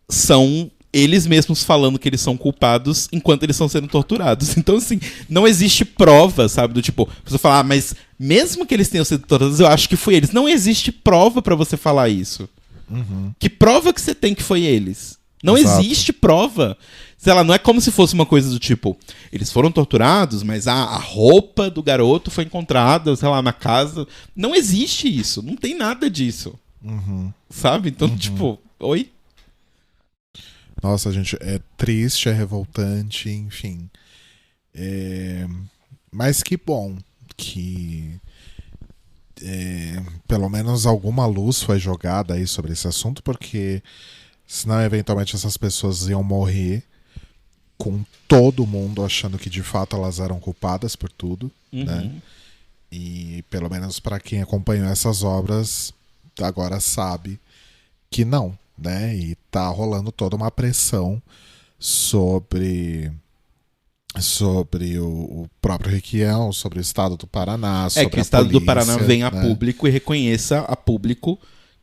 são eles mesmos falando que eles são culpados enquanto eles estão sendo torturados. Então, assim, não existe prova, sabe? Do tipo, você falar, mas mesmo que eles tenham sido torturados, eu acho que foi eles. Não existe prova pra você falar isso. Que prova que você tem que foi eles? Não existe prova. Sei lá, não é como se fosse uma coisa do tipo, eles foram torturados, mas a roupa do garoto foi encontrada, sei lá, na casa. Não existe isso, não tem nada disso. Sabe? Então, tipo, oi? Nossa, gente, é triste, é revoltante, enfim. Mas que bom que pelo menos alguma luz foi jogada aí sobre esse assunto, porque senão eventualmente essas pessoas iam morrer com todo mundo achando que de fato elas eram culpadas por tudo, né? E pelo menos para quem acompanhou essas obras agora sabe que não, né? E tá rolando toda uma pressão sobre o próprio Requião, sobre o estado do Paraná, sobre que o estado do Paraná venha né? a público e reconheça a público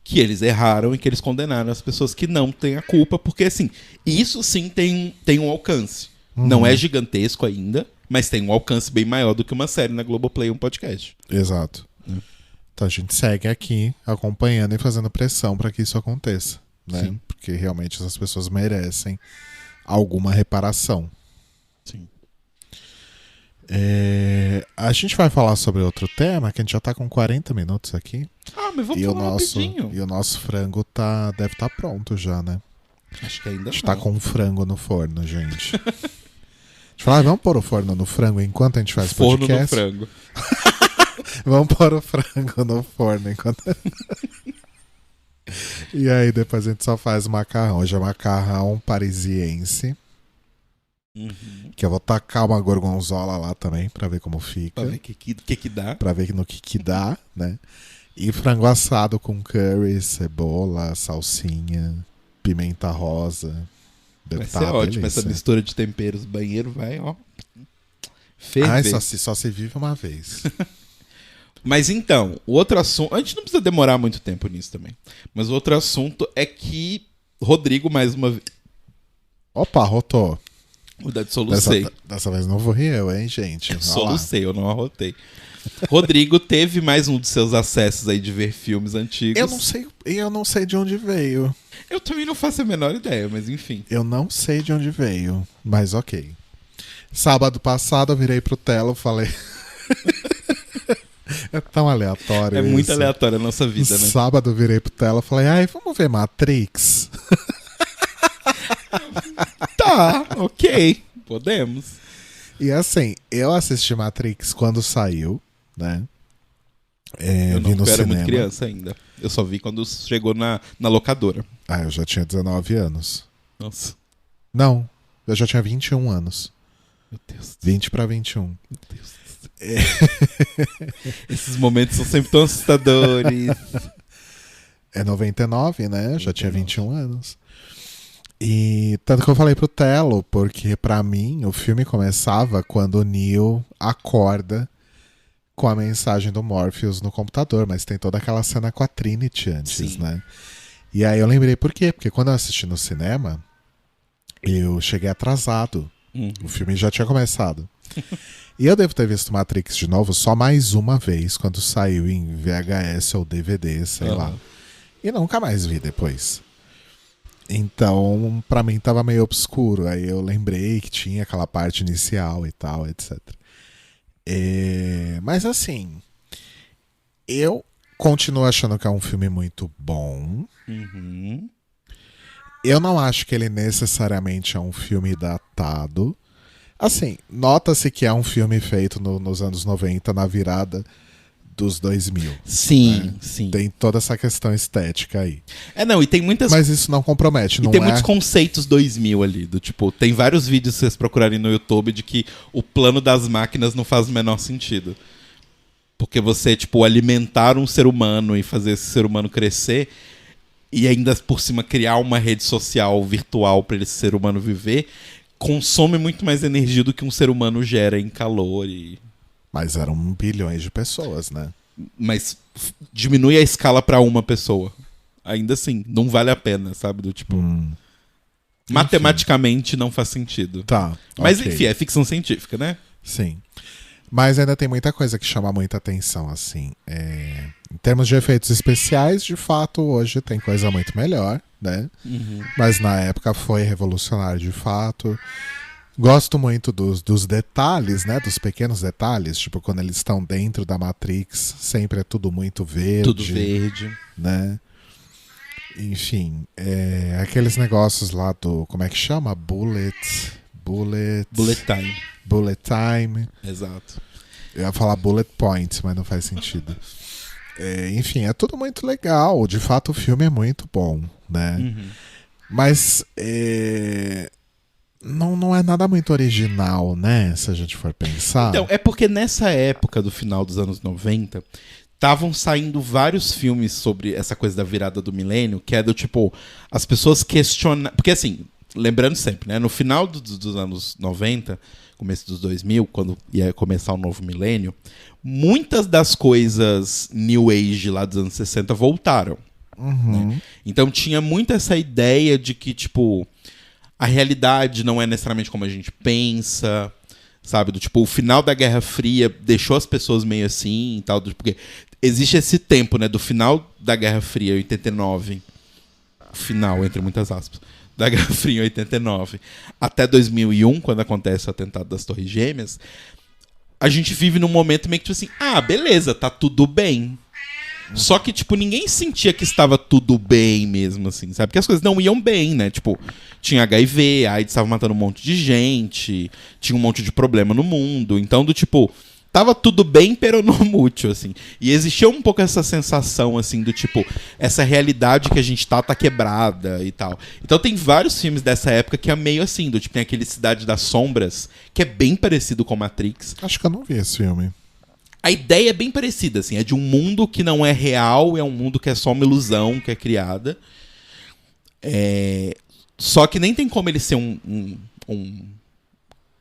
que eles erraram e que eles condenaram as pessoas que não têm a culpa, porque assim, isso sim tem um alcance. Não é gigantesco ainda, mas tem um alcance bem maior do que uma série na Globoplay ou um podcast. Exato. Então a gente segue aqui acompanhando e fazendo pressão para que isso aconteça, né? Sim. Porque realmente essas pessoas merecem alguma reparação. Sim. A gente vai falar sobre outro tema, que a gente já tá com 40 minutos aqui. Ah, mas vamos E o falar nosso, rapidinho. e o nosso frango deve estar pronto já, né? Acho que ainda A gente não. tá com um frango no forno, gente. A gente fala, vamos pôr o forno no frango enquanto a gente faz Forno podcast. no frango. Vamos pôr o frango no forno enquanto... E aí depois a gente só faz o macarrão. Hoje é macarrão parisiense. Uhum. Que eu vou tacar uma gorgonzola lá também pra ver como fica. Pra ver o que dá. Pra ver no que dá, né? E frango assado com curry, cebola, salsinha, pimenta rosa. Deve Vai tá ser uma ótimo delícia. essa mistura de temperos. Banheiro vai, ó. Ferver. Ai, só se vive uma vez. Mas então, o outro assunto... A gente não precisa demorar muito tempo nisso também. Mas o outro assunto é que Rodrigo, mais uma vez... Opa, rotou. Verdade, solucei. Dessa vez não vou rir eu, hein, gente? Olha lá. Solucei, eu não arrotei. Rodrigo teve mais um dos seus acessos aí de ver filmes antigos. Eu não sei de onde veio. Eu também não faço a menor ideia, mas enfim. Eu não sei de onde veio, mas ok. Sábado passado eu virei pro Telo e falei... É tão aleatório É isso. muito aleatória a nossa vida, né? Sábado eu virei pro Telo e falei, ai, vamos ver Matrix? Tá, ok. Podemos. E assim, eu assisti Matrix quando saiu, né? Eu Vi no era cinema. muito criança ainda. Eu só vi quando chegou na locadora. Ah, eu já tinha 19 anos. Nossa, Não, eu já tinha 21 anos. meu Deus. 20 pra 21. Meu Deus. Esses momentos são sempre tão assustadores. É 99, né? Eu já tinha 21 anos. E tanto que eu falei pro Telo, porque pra mim o filme começava quando o Neo acorda com a mensagem do Morpheus no computador, mas tem toda aquela cena com a Trinity antes, Sim. né? E aí eu lembrei por quê? Porque quando eu assisti no cinema, eu cheguei atrasado. O filme já tinha começado. E eu devo ter visto Matrix de novo só mais uma vez, quando saiu em VHS ou DVD, sei lá. E nunca mais vi depois. Então, pra mim tava meio obscuro. Aí eu lembrei que tinha aquela parte inicial e tal, etc. Mas assim, eu continuo achando que é um filme muito bom. Uhum. Eu não acho que ele necessariamente é um filme datado. Assim, nota-se que é um filme feito nos anos 90, na virada dos 2000. Sim, sim. Tem toda essa questão estética aí. Não, e tem muitas... Mas isso não compromete, E não tem é? muitos conceitos 2000 ali, do tipo, tem vários vídeos, se vocês procurarem no YouTube, de que o plano das máquinas não faz o menor sentido. Porque você, tipo, alimentar um ser humano e fazer esse ser humano crescer, e ainda por cima criar uma rede social virtual para esse ser humano viver, consome muito mais energia do que um ser humano gera em calor e... Mas eram bilhões de pessoas, né? Mas diminui a escala para uma pessoa. Ainda assim, não vale a pena, sabe? Do tipo... Matematicamente não faz sentido. Tá. Mas ok. enfim, é ficção científica, né? Sim. Mas ainda tem muita coisa que chama muita atenção, assim. Em termos de efeitos especiais, de fato, hoje tem coisa muito melhor, né? Mas na época foi revolucionário, de fato. Gosto muito dos detalhes, né? Dos pequenos detalhes. Tipo, quando eles estão dentro da Matrix, sempre é tudo muito verde. Tudo verde. Né? Enfim, aqueles negócios lá do... Como é que chama? Bullet Time. Bullet time. Exato. Eu ia falar bullet point, mas não faz sentido. Enfim, é tudo muito legal. De fato, o filme é muito bom, né? Mas não é nada muito original, né? Se a gente for pensar. Então, é porque nessa época do final dos anos 90, estavam saindo vários filmes sobre essa coisa da virada do milênio, que é do tipo, as pessoas questionam... Porque assim, lembrando sempre, né? No final dos anos 90, começo dos 2000, quando ia começar o novo milênio, muitas das coisas New Age lá dos anos 60 voltaram. Né? Então tinha muito essa ideia de que, tipo, a realidade não é necessariamente como a gente pensa, sabe? Do tipo, o final da Guerra Fria deixou as pessoas meio assim e tal, porque existe esse tempo, né, do final da Guerra Fria, 89, final, entre muitas aspas, da Guerra Fria em 89, até 2001, quando acontece o atentado das Torres Gêmeas, a gente vive num momento meio que tipo assim, beleza, tá tudo bem. Só que, tipo, ninguém sentia que estava tudo bem mesmo, assim, sabe? Porque as coisas não iam bem, né? Tipo, tinha HIV, a AIDS estava matando um monte de gente, tinha um monte de problema no mundo. Então, do tipo, tava tudo bem, pero não mútil, assim. E existia um pouco essa sensação, assim, do tipo, essa realidade que a gente tá quebrada e tal. Então tem vários filmes dessa época que é meio assim, do tipo, tem aquele Cidade das Sombras, que é bem parecido com Matrix. Acho que eu não vi esse filme. A ideia é bem parecida, assim, é de um mundo que não é real, é um mundo que é só uma ilusão que é criada. Só que nem tem como ele ser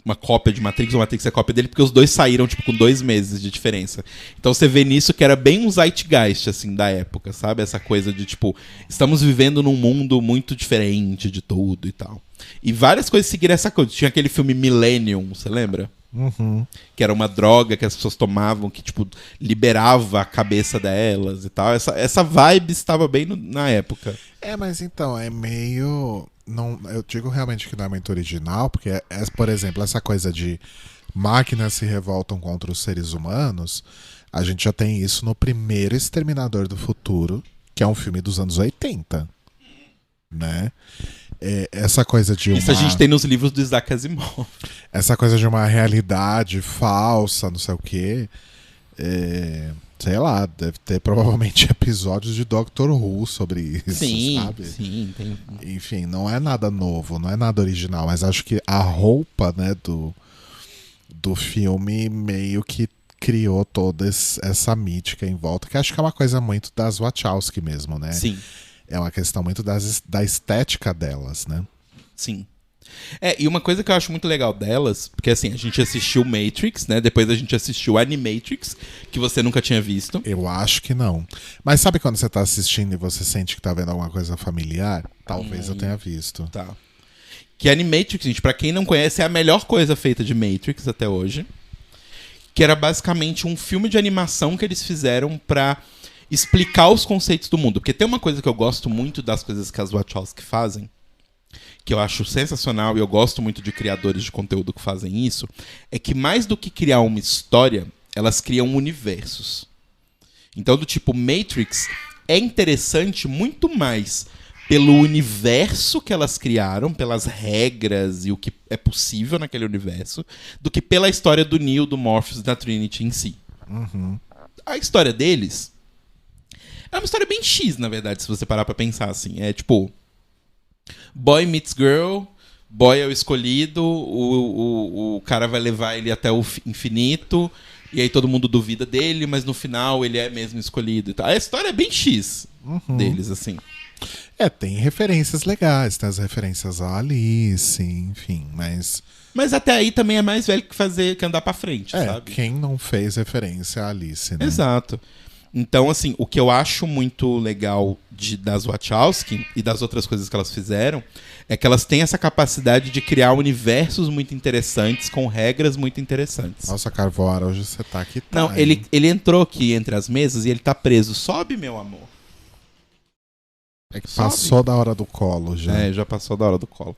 uma cópia de Matrix, ou Matrix é cópia dele, porque os dois saíram, tipo, com 2 meses de diferença. Então você vê nisso que era bem um zeitgeist, assim, da época, sabe? Essa coisa de, tipo, estamos vivendo num mundo muito diferente de tudo e tal. E várias coisas seguiram essa coisa. Tinha aquele filme Millennium, você lembra? Uhum. Que era uma droga que as pessoas tomavam, que, tipo, liberava a cabeça delas e tal. Essa vibe estava bem na época. Mas então, é meio... Não, eu digo realmente que não é muito original, porque, por exemplo, essa coisa de máquinas se revoltam contra os seres humanos, a gente já tem isso no primeiro Exterminador do Futuro, que é um filme dos anos 80, né? Essa coisa de Isso a gente tem nos livros do Isaac Asimov. Essa coisa de uma realidade falsa, não sei o quê. Sei lá, deve ter provavelmente episódios de Doctor Who sobre isso, sabe? Sim, tem. Enfim, não é nada novo, não é nada original, mas acho que a roupa, né, do filme meio que criou toda essa mítica em volta, que acho que é uma coisa muito das Wachowski mesmo, né? Sim. É uma questão muito da estética delas, né? Sim. E uma coisa que eu acho muito legal delas, porque assim, a gente assistiu Matrix, né? Depois a gente assistiu Animatrix, que você nunca tinha visto. Eu acho que não. Mas sabe quando você tá assistindo e você sente que tá vendo alguma coisa familiar? Talvez eu tenha visto. Tá. Que Animatrix, gente, pra quem não conhece, é a melhor coisa feita de Matrix até hoje. Que era basicamente um filme de animação que eles fizeram pra explicar os conceitos do mundo. Porque tem uma coisa que eu gosto muito das coisas que as Wachowski fazem, que eu acho sensacional e eu gosto muito de criadores de conteúdo que fazem isso, é que mais do que criar uma história, elas criam universos. Então, do tipo, Matrix é interessante muito mais pelo universo que elas criaram, pelas regras e o que é possível naquele universo, do que pela história do Neo, do Morpheus e da Trinity em si. Uhum. A história deles é uma história bem X, na verdade, se você parar pra pensar assim. É tipo, boy meets girl, boy é o escolhido, o cara vai levar ele até o infinito, e aí todo mundo duvida dele, mas no final ele é mesmo escolhido e tal. A história é bem X deles, assim. Tem referências legais, tem as referências a Alice, enfim, mas... Mas até aí também é mais velho que andar pra frente, sabe? Quem não fez referência a Alice, né? Exato. Então, assim, o que eu acho muito legal das Wachowski e das outras coisas que elas fizeram é que elas têm essa capacidade de criar universos muito interessantes com regras muito interessantes. Nossa, Carvora, hoje você tá aqui. Não, ele entrou aqui entre as mesas e ele tá preso. Sobe, meu amor. É que passou da hora do colo já. Já passou da hora do colo.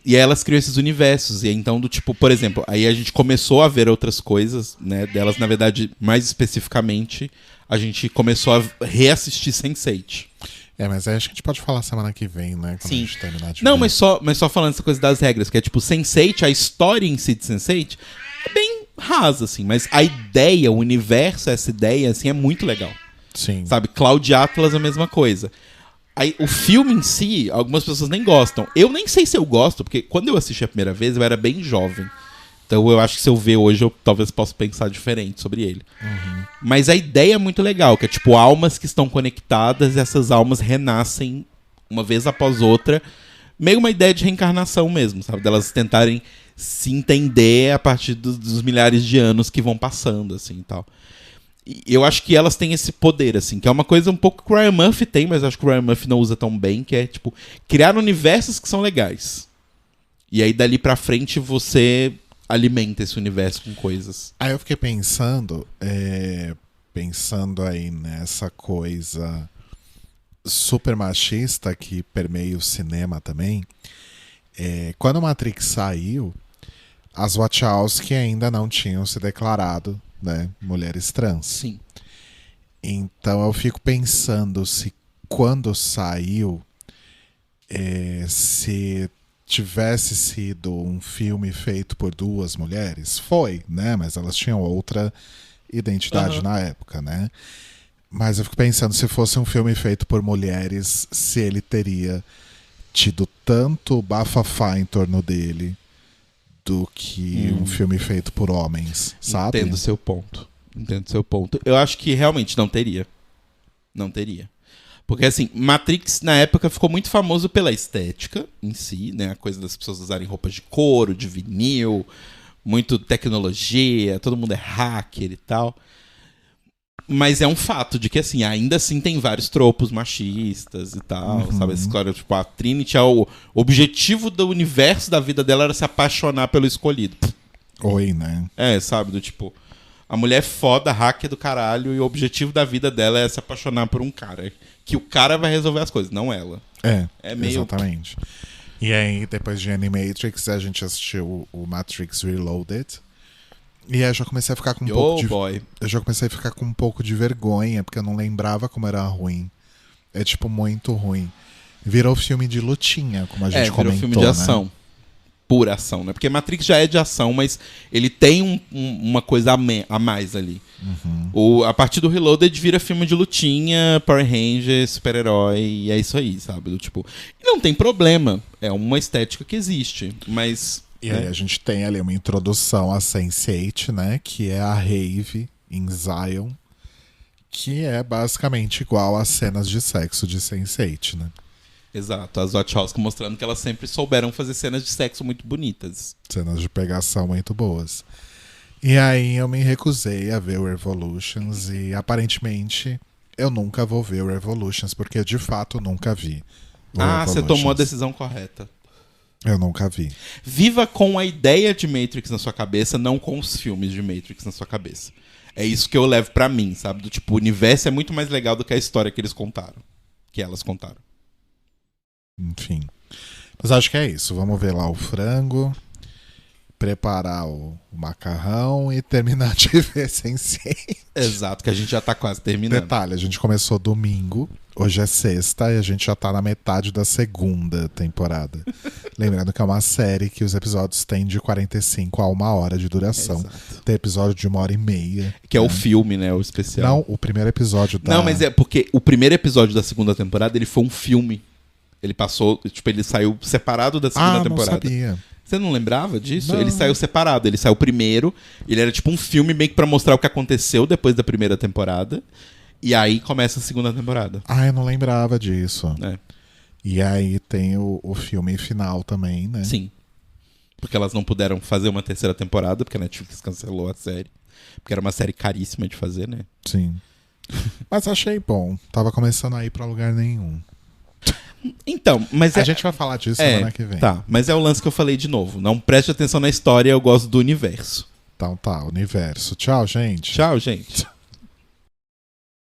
E aí elas criam esses universos. E então, do tipo, por exemplo, aí a gente começou a ver outras coisas, né? Delas, na verdade, mais especificamente, a gente começou a reassistir Sense8. Mas aí acho que a gente pode falar semana que vem, né? Quando Sim. a gente terminar de Não, ver. mas só falando essa coisa das regras, que é tipo, Sense8, a história em si de Sense8 é bem rasa, assim, mas a ideia, o universo, essa ideia, assim, é muito legal. Sim. Sabe? Cloud Atlas é a mesma coisa. Aí, o filme em si, algumas pessoas nem gostam. Eu nem sei se eu gosto, porque quando eu assisti a primeira vez, eu era bem jovem. Então eu acho que se eu ver hoje, eu talvez possa pensar diferente sobre ele. Uhum. Mas a ideia é muito legal, que é tipo almas que estão conectadas e essas almas renascem uma vez após outra. Meio uma ideia de reencarnação mesmo, sabe? Delas tentarem se entender a partir dos milhares de anos que vão passando, assim, e tal. Eu acho que elas têm esse poder, assim, que é uma coisa um pouco que o Ryan Murphy tem, mas acho que o Ryan Murphy não usa tão bem, que é, tipo, criar universos que são legais. E aí, dali pra frente, você alimenta esse universo com coisas. Aí eu fiquei pensando aí nessa coisa super machista que permeia o cinema também. Quando Matrix saiu, as Wachowski ainda não tinham se declarado, né, mulheres trans. Sim. Então eu fico pensando se quando saiu, se tivesse sido um filme feito por duas mulheres, foi, né? Mas elas tinham outra identidade na época, né? Mas eu fico pensando se fosse um filme feito por mulheres, se ele teria tido tanto bafafá em torno dele do que um filme feito por homens, sabe? Entendo seu ponto. Eu acho que realmente não teria. Não teria. Porque, assim, Matrix, na época, ficou muito famoso pela estética em si, né? A coisa das pessoas usarem roupas de couro, de vinil, muito tecnologia, todo mundo é hacker e tal. Mas é um fato de que, assim, ainda assim tem vários tropos machistas e tal, sabe? Essa história, tipo, a Trinity, o objetivo do universo da vida dela era se apaixonar pelo escolhido. Oi, né? Sabe? Do tipo, a mulher é foda, hacker do caralho, e o objetivo da vida dela é se apaixonar por um cara. Que o cara vai resolver as coisas, não ela. É meio... Exatamente. E aí, depois de Animatrix, a gente assistiu o Matrix Reloaded. E aí eu já comecei a ficar com Eu já comecei a ficar com um pouco de vergonha, porque eu não lembrava como era ruim. É, tipo, muito ruim. Virou filme de lutinha, como a gente comentou, virou filme de ação. Né? Pura ação, né? Porque Matrix já é de ação, mas ele tem uma coisa a mais ali. A partir do Reloaded vira filme de lutinha, Power Rangers, super-herói, e é isso aí, sabe? Tipo, e não tem problema. É uma estética que existe, mas... E aí a gente tem ali uma introdução a Sense8, né? Que é a rave em Zion, que é basicamente igual às cenas de sexo de Sense8, né? Exato, as Wachowski mostrando que elas sempre souberam fazer cenas de sexo muito bonitas. Cenas de pegação muito boas. E aí eu me recusei a ver o Revolutions e aparentemente eu nunca vou ver o Revolutions, porque de fato nunca vi. Você tomou a decisão correta. Eu nunca vi. Viva com a ideia de Matrix na sua cabeça, não com os filmes de Matrix na sua cabeça. É isso que eu levo pra mim, sabe? Do tipo, o universo é muito mais legal do que a história que eles contaram. Que elas contaram. Enfim. Mas acho que é isso. Vamos ver lá o frango, preparar o macarrão e terminar de ver Sense8. Exato, que a gente já tá quase terminando. Detalhe, a gente começou domingo, hoje é sexta e a gente já tá na metade da segunda temporada. Lembrando que é uma série que os episódios têm de 45 a 1 hora de duração. Exato. Tem episódio de 1h30. Que é o filme, né? O especial. Não, o primeiro episódio da... Não, mas é porque o primeiro episódio da segunda temporada, ele foi um filme. Ele passou, tipo, ele saiu separado da segunda temporada. Não sabia. Você não lembrava disso? Não. Ele saiu separado. Ele saiu primeiro. Ele era tipo um filme meio que pra mostrar o que aconteceu depois da primeira temporada. E aí começa a segunda temporada. Eu não lembrava disso. É. E aí tem o filme final também, né? Sim. Porque elas não puderam fazer uma terceira temporada, porque a Netflix cancelou a série. Porque era uma série caríssima de fazer, né? Sim. Mas achei bom. Tava começando a ir pra lugar nenhum. Então, mas a gente vai falar disso semana que vem. Tá, mas é o lance que eu falei de novo. Não preste atenção na história, eu gosto do universo. Então tá, universo. Tchau, gente. Tchau, gente.